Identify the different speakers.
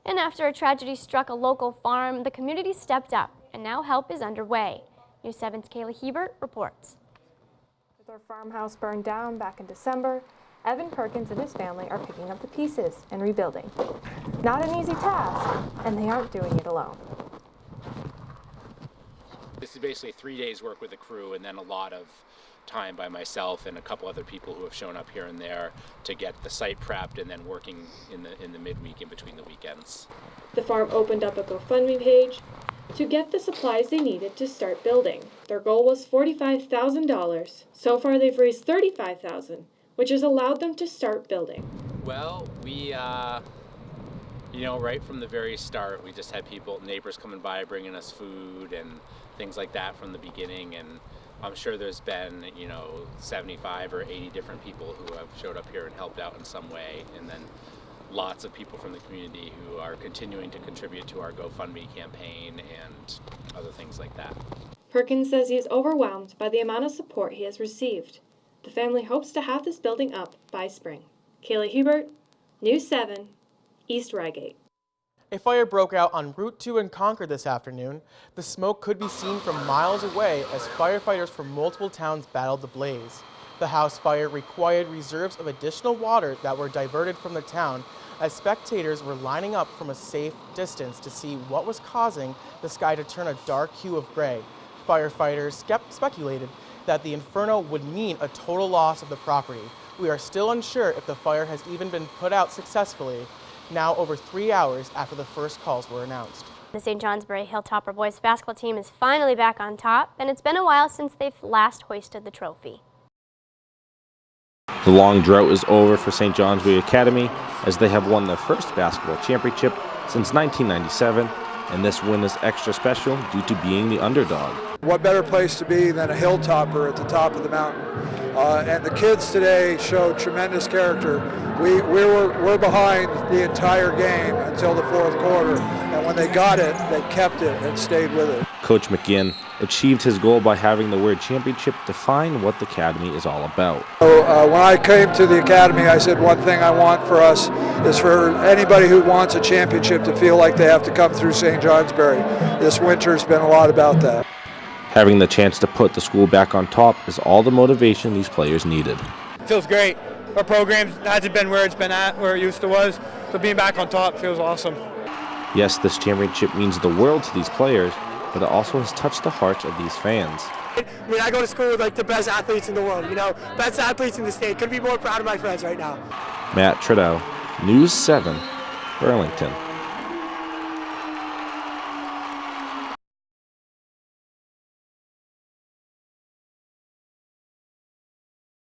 Speaker 1: And after a tragedy struck a local farm, the community stepped up, and now help is underway. News 7's Kayla Hebert reports.
Speaker 2: With their farmhouse burned down back in December, Evan Perkins and his family are picking up the pieces and rebuilding. Not an easy task, and they aren't doing it alone.
Speaker 3: This is basically 3 days work with the crew and then a lot of time by myself and a couple other people who have shown up here and there to get the site prepped and then working in the midweek in between the weekends.
Speaker 2: The farm opened up a GoFundMe page to get the supplies they needed to start building. Their goal was $45,000. So far they've raised $35,000, which has allowed them to start building.
Speaker 3: Well, we right from the very start, we just had neighbors coming by bringing us food and things like that from the beginning, and I'm sure there's been 75 or 80 different people who have showed up here and helped out in some way, and then lots of people from the community who are continuing to contribute to our GoFundMe campaign and other things like that.
Speaker 2: Perkins says he is overwhelmed by the amount of support he has received. The family hopes to have this building up by spring. Kayla Hebert, News 7, East Reigate.
Speaker 4: A fire broke out on Route 2 in Concord this afternoon. The smoke could be seen from miles away as firefighters from multiple towns battled the blaze. The house fire required reserves of additional water that were diverted from the town as spectators were lining up from a safe distance to see what was causing the sky to turn a dark hue of gray. Firefighters speculated that the inferno would mean a total loss of the property. We are still unsure if the fire has even been put out successfully, now over 3 hours after the first calls were announced.
Speaker 1: The St. Johnsbury Hilltopper boys basketball team is finally back on top, and it's been a while since they've last hoisted the trophy.
Speaker 5: The long drought is over for St. Johnsbury Academy as they have won their first basketball championship since 1997, and this win is extra special due to being the underdog.
Speaker 6: What better place to be than a hilltopper at the top of the mountain? And the kids today showed tremendous character. We're behind the entire game until the fourth quarter, and when they got it, they kept it and stayed with it.
Speaker 5: Coach McGinn achieved his goal by having the word championship define what the academy is all about.
Speaker 6: So, when I came to the academy, I said one thing I want for us is for anybody who wants a championship to feel like they have to come through St. Johnsbury. This winter's been a lot about that.
Speaker 5: Having the chance to put the school back on top is all the motivation these players needed.
Speaker 7: It feels great. Our program hasn't been where it's been at, where it used to was, so being back on top feels awesome.
Speaker 5: Yes, this championship means the world to these players, but it also has touched the hearts of these fans.
Speaker 8: I mean, I go to school with the best athletes in the world, best athletes in the state. Couldn't be more proud of my friends right now.
Speaker 5: Matt Trudeau, News 7, Burlington.